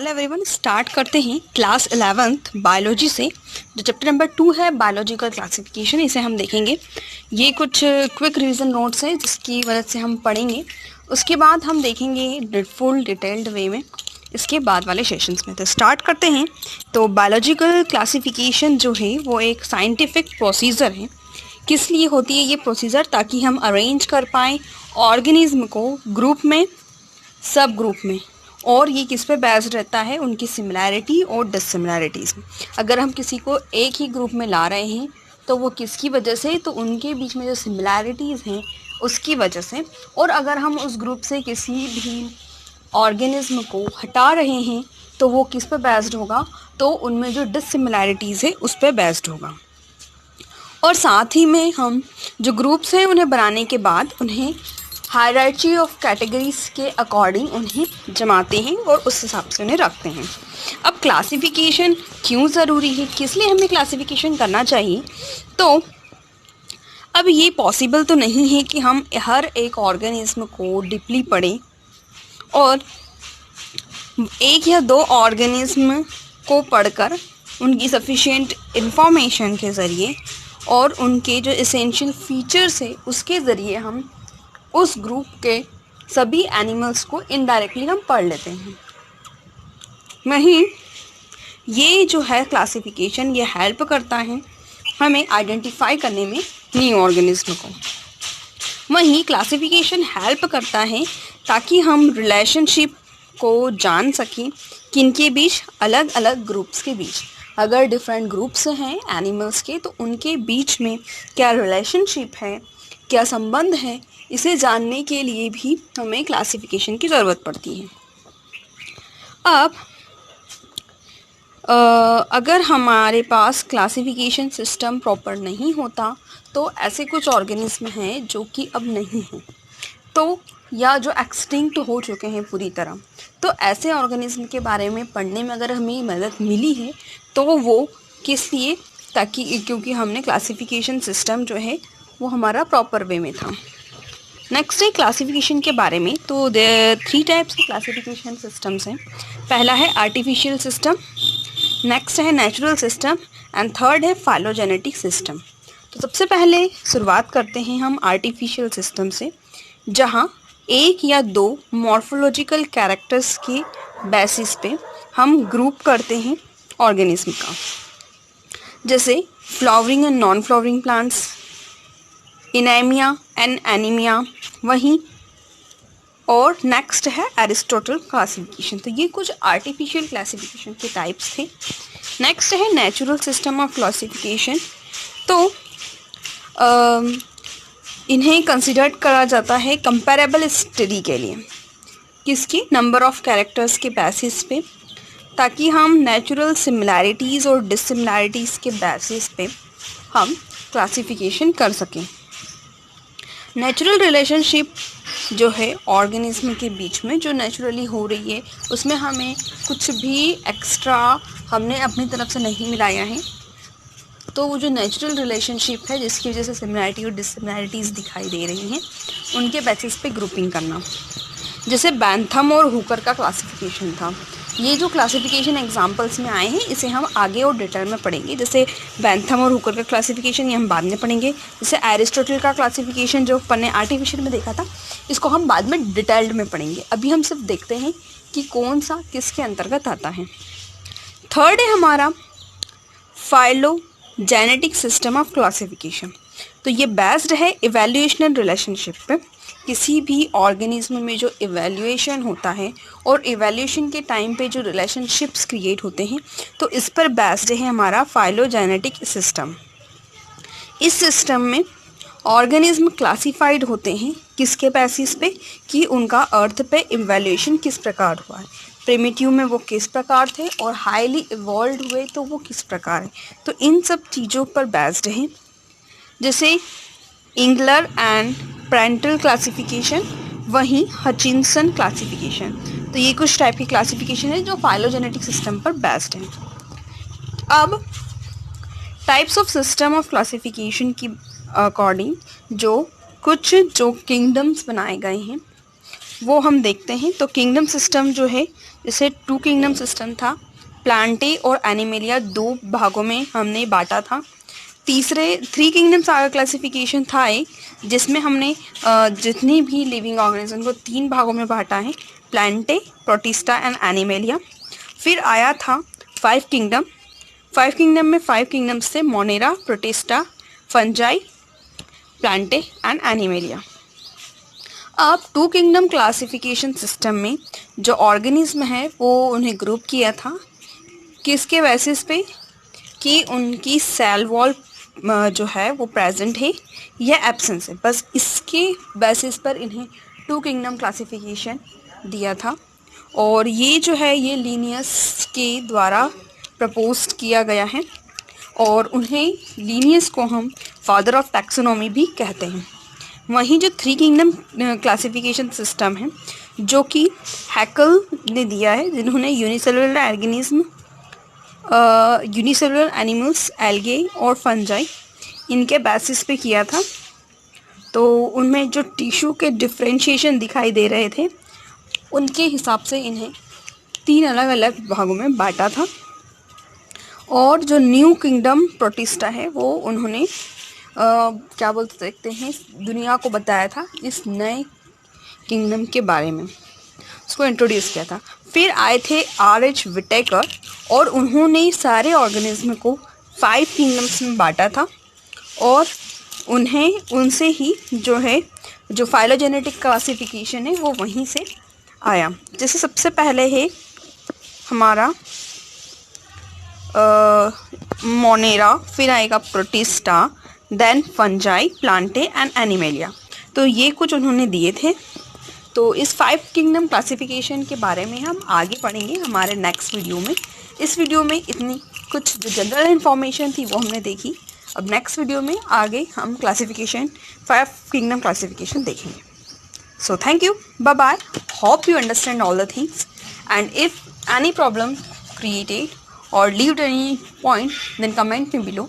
Hello everyone, start करते हैं class 11th biology से। जो चैप्टर नंबर 2 है बायोलॉजिकल क्लासिफिकेशन, इसे हम देखेंगे। ये कुछ क्विक रिवीजन नोट्स हैं जिसकी मदद से हम पढ़ेंगे। उसके बाद हम देखेंगे फुल डिटेल्ड वे में इसके बाद वाले सेशंस में। तो स्टार्ट करते हैं। तो बायोलॉजिकल क्लासिफिकेशन जो है वो एक साइंटिफिक प्रोसीजर है। किस लिए होती है ये प्रोसीजर? ताकि हम अरेंज कर पाएँ ऑर्गेनिज्म को ग्रुप में, सब ग्रुप में। और ये किस पे बेस्ड रहता है? उनकी सिमिलैरिटी और डिससिमिलैरिटीज़ में। अगर हम किसी को एक ही ग्रुप में ला रहे हैं तो वो किसकी वजह से? तो उनके बीच में जो सिमिलैरिटीज़ हैं उसकी वजह से। और अगर हम उस ग्रुप से किसी भी ऑर्गेनिज्म को हटा रहे हैं तो वो किस पे बेस्ड होगा? तो उनमें जो डिससिमिलैरिटीज़ है उस पे बेस्ड होगा। और साथ ही में हम जो ग्रुप्स हैं उन्हें बनाने के बाद उन्हें हायरार्ची ऑफ कैटेगरीज के अकॉर्डिंग उन्हें जमाते हैं और उस हिसाब से उन्हें रखते हैं। अब क्लासिफिकेशन क्यों ज़रूरी है, किस लिए हमें क्लासिफिकेशन करना चाहिए? तो अब ये पॉसिबल तो नहीं है कि हम हर एक ऑर्गेनिज्म को डीपली पढ़ें और एक या दो ऑर्गेनिज्म को पढ़कर उनकी सफिशिएंट इंफॉर्मेशन के ज़रिए और उनके जो एसेंशियल फीचर्स है उसके ज़रिए हम उस ग्रुप के सभी एनिमल्स को इनडायरेक्टली हम पढ़ लेते हैं। वहीं ये जो है क्लासिफिकेशन, ये हेल्प करता है हमें आइडेंटिफाई करने में न्यू ऑर्गेनिज्म को। वहीं क्लासिफिकेशन हेल्प करता है ताकि हम रिलेशनशिप को जान सकें किनके बीच, अलग अलग ग्रुप्स के बीच। अगर डिफरेंट ग्रुप्स हैं एनिमल्स के तो उनके बीच में क्या रिलेशनशिप है, क्या संबंध है, इसे जानने के लिए भी हमें क्लासिफिकेशन की ज़रूरत पड़ती है। अब अगर हमारे पास क्लासिफिकेशन सिस्टम प्रॉपर नहीं होता तो ऐसे कुछ ऑर्गेनिज्म हैं जो कि अब नहीं हैं, तो या जो एक्सटिंक्ट हो चुके हैं पूरी तरह। तो ऐसे ऑर्गेनिज्म के बारे में पढ़ने में अगर हमें मदद मिली है तो वो किस लिए? ताकि क्योंकि हमने क्लासिफिकेशन सिस्टम जो है वो हमारा प्रॉपर वे में था। नेक्स्ट है क्लासिफिकेशन के बारे में। तो 3 टाइप्स के क्लासिफिकेशन सिस्टम्स हैं। पहला है आर्टिफिशियल सिस्टम, नेक्स्ट है नेचुरल सिस्टम एंड थर्ड है फाइलोजेनेटिक सिस्टम। तो सबसे पहले शुरुआत करते हैं हम आर्टिफिशियल सिस्टम से, जहां एक या दो मॉर्फोलॉजिकल कैरेक्टर्स के बेसिस पे हम ग्रुप करते हैं ऑर्गेनिज्म का, जैसे flowering and non flowering plants, इनेमिया एंड एनीमिया। वहीं और नेक्स्ट है एरिस्टोटल क्लासिफिकेशन। तो ये कुछ आर्टिफिशियल क्लासिफिकेशन के टाइप्स थे। नेक्स्ट है नेचुरल सिस्टम ऑफ क्लासिफिकेशन। तो इन्हें कंसिडर करा जाता है कंपैरेबल स्टडी के लिए, किसकी? नंबर ऑफ कैरेक्टर्स के बेसिस पे, ताकि हम नेचुरल सिमिलैरिटीज़ और डिससिमिलैरिटीज़ के बेसिस पे हम क्लासिफिकेशन कर सकें। नेचुरल रिलेशनशिप जो है ऑर्गेनिज्म के बीच में जो नेचुरली हो रही है उसमें हमें कुछ भी एक्स्ट्रा हमने अपनी तरफ से नहीं मिलाया है। तो वो जो नेचुरल रिलेशनशिप है जिसकी वजह से सिमिलैरिटी और डिससिमिलैरिटीज़ दिखाई दे रही हैं, उनके बेसिस पे ग्रुपिंग करना। जैसे बैंथम और हुकर का क्लासिफिकेशन था। ये जो क्लासिफिकेशन एग्जांपल्स में आए हैं इसे हम आगे और डिटेल में पढ़ेंगे। जैसे बैंथम और हुकर का क्लासिफिकेशन ये हम बाद में पढ़ेंगे। जैसे एरिस्टोटल का क्लासिफिकेशन जो अपन ने आर्टिफिशियल में देखा था, इसको हम बाद में डिटेल्ड में पढ़ेंगे। अभी हम सिर्फ देखते हैं कि कौन सा किसके अंतर्गत आता है। थर्ड है हमारा फाइलोजेनेटिक सिस्टम ऑफ क्लासिफिकेशन। तो ये बेस्ड है इवैल्यूएशनल रिलेशनशिप पे। किसी भी ऑर्गेनिज्म में जो इवैल्यूएशन होता है और इवैल्यूएशन के टाइम पे जो रिलेशनशिप्स क्रिएट होते हैं, तो इस पर बेस्ड है हमारा फाइलोजेनेटिक सिस्टम। इस सिस्टम में ऑर्गेनिज्म क्लासिफाइड होते हैं किसके बेसिस पे? कि उनका अर्थ पे इवैल्यूएशन किस प्रकार हुआ है। प्रिमिटिव में वो किस प्रकार थे और हाईली इवॉल्व हुए तो वो किस प्रकार है। तो इन सब चीज़ों पर बेस्ड है। जैसे इंगलर एंड प्रेंटल क्लासिफिकेशन, वहीं हचिंसन क्लासिफिकेशन। तो ये कुछ टाइप की क्लासिफिकेशन है जो फाइलोजेनेटिक सिस्टम पर बेस्ड है। अब types of system of classification की अकॉर्डिंग जो किंगडम्स बनाए गए हैं वो हम देखते हैं। तो किंगडम सिस्टम जो है, जैसे 2 किंगडम सिस्टम था, प्लांटे और एनिमेलिया 2 भागों में हमने बांटा था। तीसरे 3 किंगडम्स क्लासिफिकेशन था एक, जिसमें हमने जितनी भी लिविंग ऑर्गेनिज्म को 3 भागों में बांटा है, प्लांटे, प्रोटिस्टा एंड एनिमेलिया। फिर आया था 5 किंगडम। 5 किंगडम में 5 किंगडम्स थे, Monera, protista, fungi, Plantae and animalia. अब 2 किंगडम क्लासिफिकेशन सिस्टम में जो ऑर्गेनिज्म है वो उन्हें ग्रुप किया था किसके बेसिस पे, कि उनकी सेल वॉल जो है वो प्रेजेंट है या एब्सेंस है, बस इसके बेसिस पर इन्हें 2 किंगडम क्लासिफिकेशन दिया था। और ये जो है ये लीनियस के द्वारा प्रपोज किया गया है, और उन्हें लीनियस को हम फादर ऑफ टैक्सोनॉमी भी कहते हैं। वहीं जो 3 किंगडम क्लासिफिकेशन सिस्टम है जो कि हैकल ने दिया है, जिन्होंने unicellular organism, unicellular animals, algae और फंजाई इनके बेसिस पे किया था। तो उनमें जो टिश्यू के डिफरेंशिएशन दिखाई दे रहे थे, उनके हिसाब से इन्हें 3 अलग अलग भागों में बांटा था। और जो न्यू किंगडम प्रोटिस्टा है वो उन्होंने क्या बोल सकते हैं, दुनिया को बताया था इस नए किंगडम के बारे में, उसको इंट्रोड्यूस किया था। फिर आए थे R.H. विटेकर, और उन्होंने सारे ऑर्गेनिज्म को 5 किंगडम्स में बांटा था, और उन्हें उनसे ही जो है जो फाइलोजेनेटिक क्लासिफिकेशन है वो वहीं से आया। जैसे सबसे पहले है हमारा मोनेरा, फिर आएगा Protista, then Fungi, Plantae and Animalia. तो ये कुछ उन्होंने दिए थे। तो इस 5 किंगडम क्लासिफिकेशन के बारे में हम आगे पढ़ेंगे हमारे नेक्स्ट वीडियो में। इस वीडियो में इतनी कुछ जो जनरल इन्फॉर्मेशन थी वो हमने देखी। अब नेक्स्ट वीडियो में आगे हम क्लासिफिकेशन 5 किंगडम क्लासिफिकेशन देखेंगे। So thank you, bye bye. Hope you understand all the things, and if any problem created or leave any point, then comment me below.